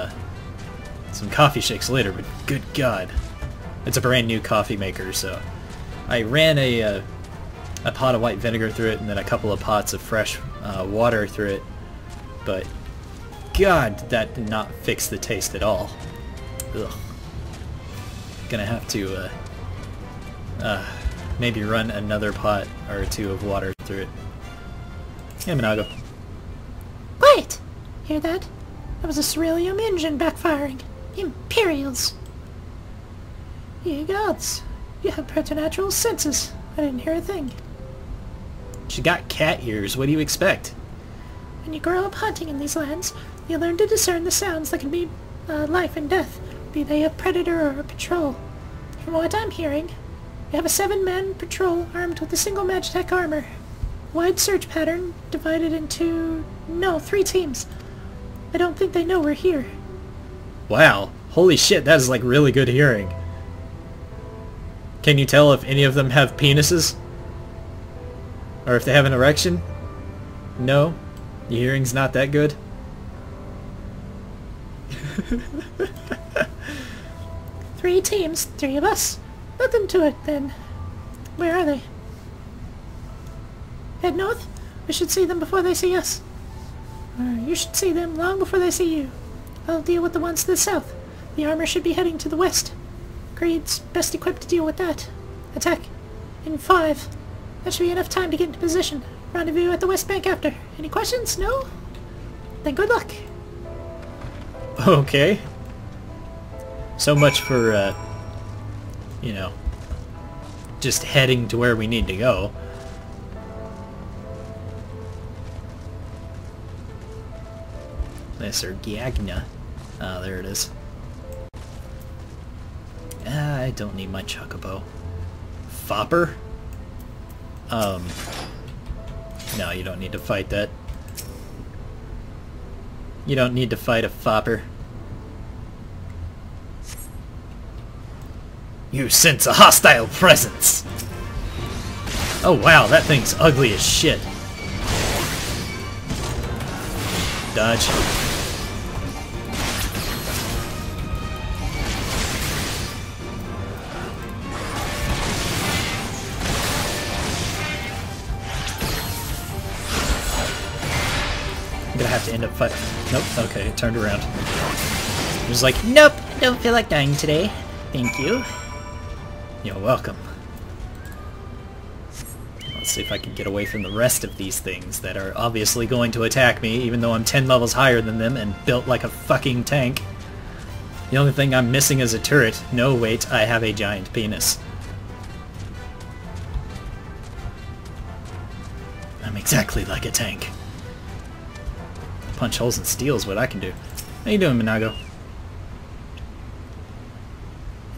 coffee shakes later, but good God. It's a brand new coffee maker, so I ran a pot of white vinegar through it and then a couple of pots of fresh water through it, but God, that did not fix the taste at all. Ugh. Gonna have to maybe run another pot or two of water through it. Yeah, Minago. Quiet! Hear that? That was a Ceruleum engine backfiring. Imperials! Ye gods, you have preternatural senses. I didn't hear a thing. She got cat ears. What do you expect? When you grow up hunting in these lands, you learn to discern the sounds that can be life and death, be they a predator or a patrol. From what I'm hearing, you have a 7-man patrol armed with a single Magitech armor. Wide search pattern divided into... no, 3 teams. I don't think they know we're here. Wow. Holy shit, that is like really good hearing. Can you tell if any of them have penises? Or if they have an erection? No? Your hearing's not that good? 3 teams, 3 of us. Nothing to it, then. Where are they? Head north? We should see them before they see us. You should see them long before they see you. I'll deal with the ones to the south. The armor should be heading to the west. Kreed's best equipped to deal with that. Attack. In 5. That should be enough time to get into position. Rendezvous at the west bank after. Any questions? No? Then good luck. Okay. So much for, you know, just heading to where we need to go. Lesser Giagna. Ah, there it is. I don't need my Chocobo. Fopper? No, you don't need to fight that. You don't need to fight a Fopper. You sense a hostile presence! Oh wow, that thing's ugly as shit. Dodge. I'm gonna have to end up fighting. Nope, okay, it turned around. It was like, nope, I don't feel like dying today. Thank you. You're welcome. Let's see if I can get away from the rest of these things that are obviously going to attack me, even though I'm 10 levels higher than them and built like a fucking tank. The only thing I'm missing is a turret. No, wait, I have a giant penis. I'm exactly like a tank. Punch holes in steel is what I can do. How you doing, Minago?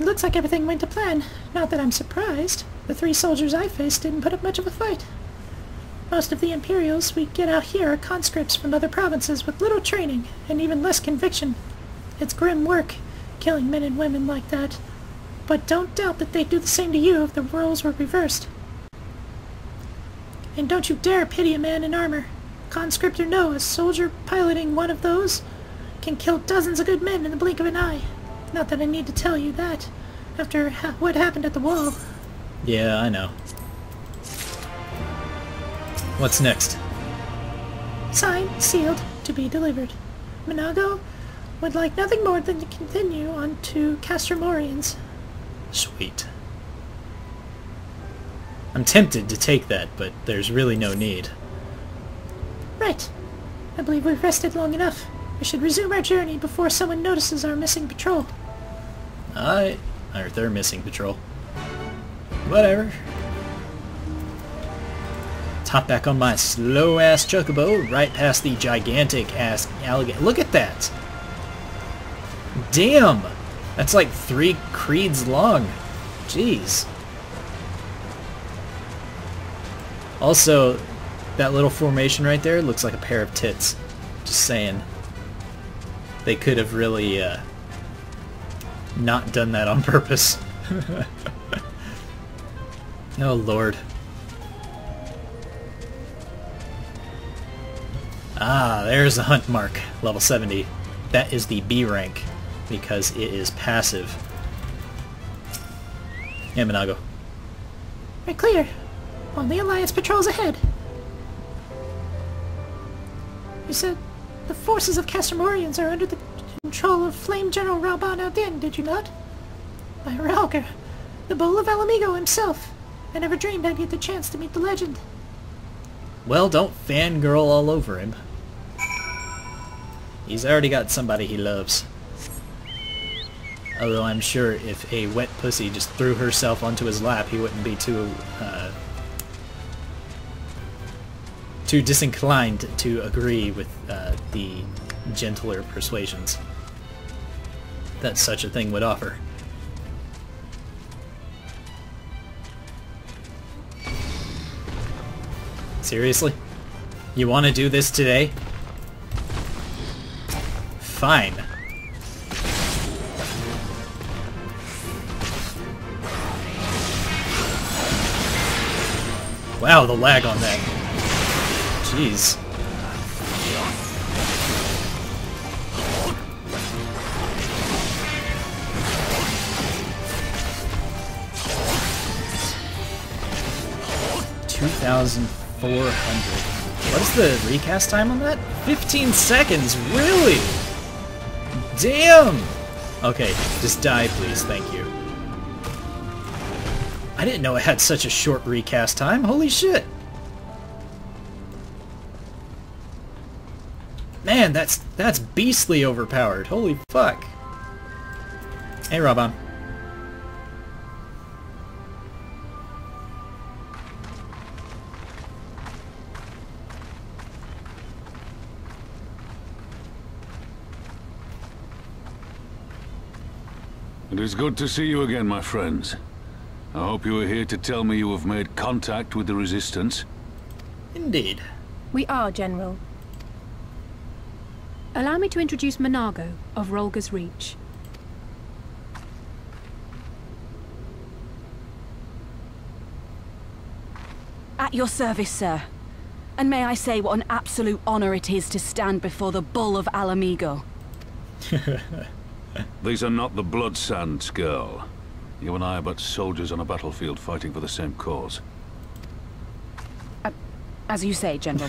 It looks like everything went to plan. Not that I'm surprised. The 3 soldiers I faced didn't put up much of a fight. Most of the Imperials we get out here are conscripts from other provinces with little training and even less conviction. It's grim work, killing men and women like that. But don't doubt that they'd do the same to you if the roles were reversed. And don't you dare pity a man in armor. Conscript or no, a soldier piloting one of those can kill dozens of good men in the blink of an eye. Not that I need to tell you that, after what happened at the wall. Yeah, I know. What's next? Signed, sealed, to be delivered. Minago would like nothing more than to continue on to Castromorians. Sweet. I'm tempted to take that, but there's really no need. Right. I believe we've rested long enough. We should resume our journey before someone notices our missing patrol. Or their missing patrol. Whatever. Hop back on my slow-ass chocobo right past the gigantic-ass alligator. Look at that! Damn! That's like 3 Kreeds long. Jeez. Also, that little formation right there looks like a pair of tits. Just saying. They could have really, not done that on purpose. Oh, Lord. Ah, there's the hunt mark, level 70. That is the B rank, because it is passive. Yeah, Minago. We're clear. Only Alliance patrols ahead. You said the forces of Castromorians are under the control of Flame General Rauban al-Din, did you not? By Rauger, the Bull of Alamigo himself. I never dreamed I'd get the chance to meet the legend. Well, don't fangirl all over him. He's already got somebody he loves. Although I'm sure if a wet pussy just threw herself onto his lap, he wouldn't be too disinclined to agree with the gentler persuasions that such a thing would offer. Seriously? You want to do this today? Fine. Wow, the lag on that. Jeez. $2,400. What's the recast time on that? 15 seconds, really? Damn! Okay, just die please, thank you. I didn't know it had such a short recast time, holy shit! Man, that's beastly overpowered, holy fuck. Hey, Rauban. It is good to see you again, my friends. I hope you are here to tell me you have made contact with the Resistance. Indeed. We are, General. Allow me to introduce Minago of Rolga's Reach. At your service, sir. And may I say what an absolute honor it is to stand before the Bull of Alamigo. These are not the Blood Sands, girl. You and I are but soldiers on a battlefield fighting for the same cause. As you say, General.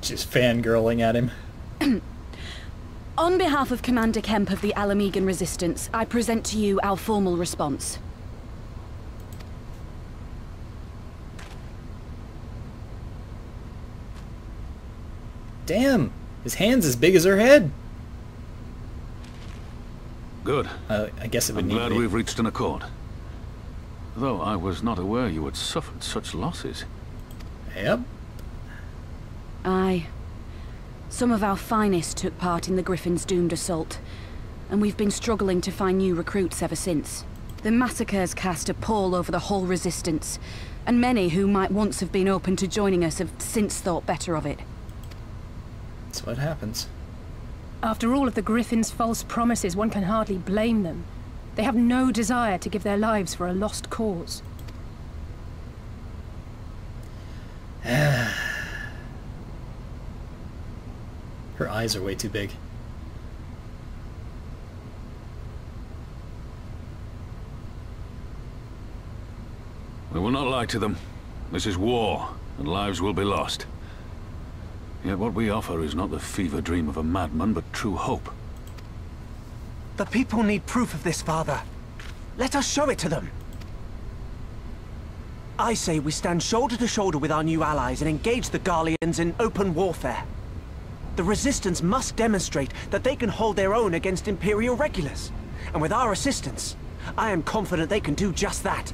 Just fangirling at him. On behalf of Commander Kemp of the Alamigan Resistance, I present to you our formal response. Damn! His hand's as big as her head! Good. I guess it would I'm need glad to be. we've reached an accord. Though I was not aware you had suffered such losses. Yep. Aye. Some of our finest took part in the Griffin's doomed assault, and we've been struggling to find new recruits ever since. The massacres cast a pall over the whole resistance, and many who might once have been open to joining us have since thought better of it. That's what happens. After all of the Griffin's false promises, one can hardly blame them. They have no desire to give their lives for a lost cause. Her eyes are way too big. We will not lie to them. This is war, and lives will be lost. Yet what we offer is not the fever dream of a madman, but true hope. The people need proof of this, Father. Let us show it to them. I say we stand shoulder to shoulder with our new allies and engage the Garleans in open warfare. The Resistance must demonstrate that they can hold their own against Imperial regulars. And with our assistance, I am confident they can do just that.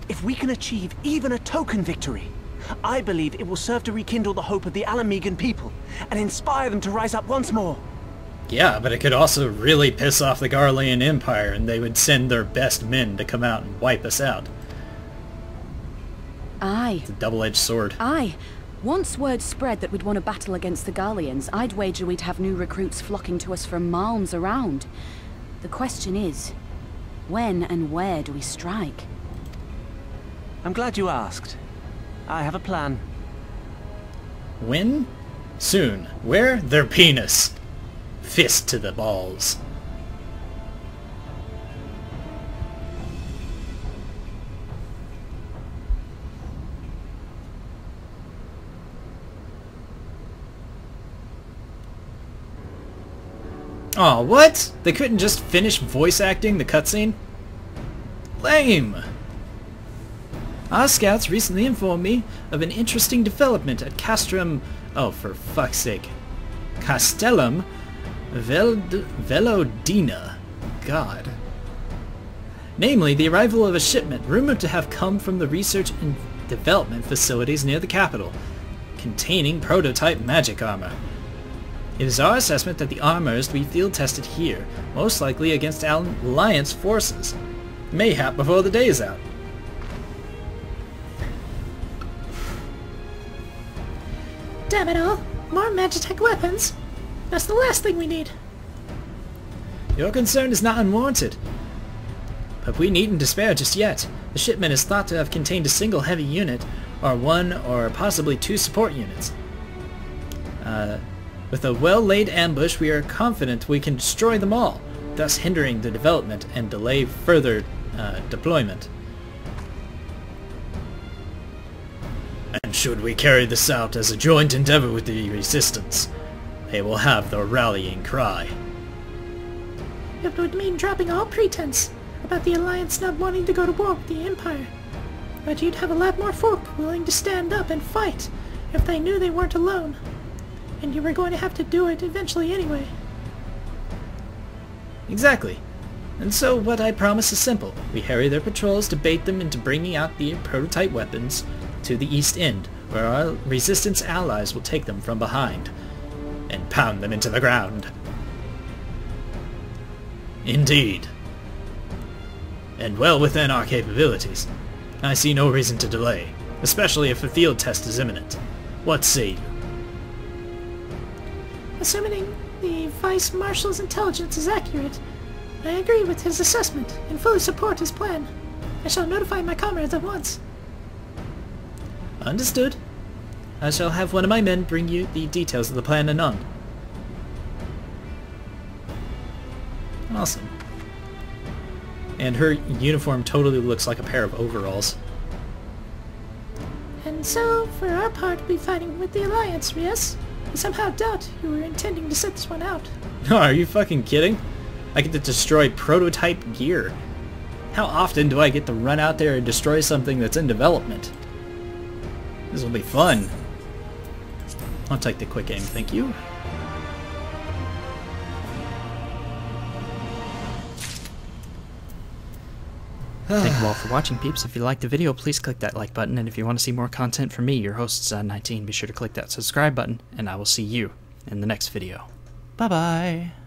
If we can achieve even a token victory, I believe it will serve to rekindle the hope of the Alamegan people and inspire them to rise up once more. Yeah, but it could also really piss off the Garlean Empire, and they would send their best men to come out and wipe us out. Aye. It's a double-edged sword. Aye. Once word spread that we'd won a battle against the Garleans, I'd wager we'd have new recruits flocking to us from malms around. The question is, when and where do we strike? I'm glad you asked. I have a plan. When? Soon. Where? Their penis. Fist to the balls. Aw, what? They couldn't just finish voice acting the cutscene? Lame! Our scouts recently informed me of an interesting development at Castrum... Oh, for fuck's sake. Castellum Velodina. God. Namely, the arrival of a shipment rumored to have come from the research and development facilities near the capital, containing prototype magic armor. It is our assessment that the armor is to be field-tested here, most likely against Alliance forces. Mayhap before the day is out. Damn it all! More Magitech weapons! That's the last thing we need! Your concern is not unwarranted. But we needn't despair just yet. The shipment is thought to have contained a single heavy unit, or one or possibly two support units. With a well-laid ambush, we are confident we can destroy them all, thus hindering the development and delay further deployment. And should we carry this out as a joint endeavor with the Resistance, they will have their rallying cry. It would mean dropping all pretense about the Alliance not wanting to go to war with the Empire. But you'd have a lot more folk willing to stand up and fight if they knew they weren't alone. And you were going to have to do it eventually anyway. Exactly. And so what I promise is simple. We harry their patrols to bait them into bringing out the prototype weapons to the East End, where our Resistance allies will take them from behind and pound them into the ground. Indeed. And well within our capabilities. I see no reason to delay, especially if a field test is imminent. What say you? Assuming the Vice Marshal's intelligence is accurate, I agree with his assessment and fully support his plan. I shall notify my comrades at once. Understood. I shall have one of my men bring you the details of the plan anon. Awesome. And her uniform totally looks like a pair of overalls. And so, for our part, we'll be fighting with the Alliance, yes? I somehow doubt you were intending to set this one out. No, are you fucking kidding? I get to destroy prototype gear. How often do I get to run out there and destroy something that's in development? This will be fun. I'll take the quick aim, thank you. Thank you all for watching, peeps. If you liked the video, please click that like button, and if you want to see more content from me, your host, Zod19, be sure to click that subscribe button, and I will see you in the next video. Bye-bye!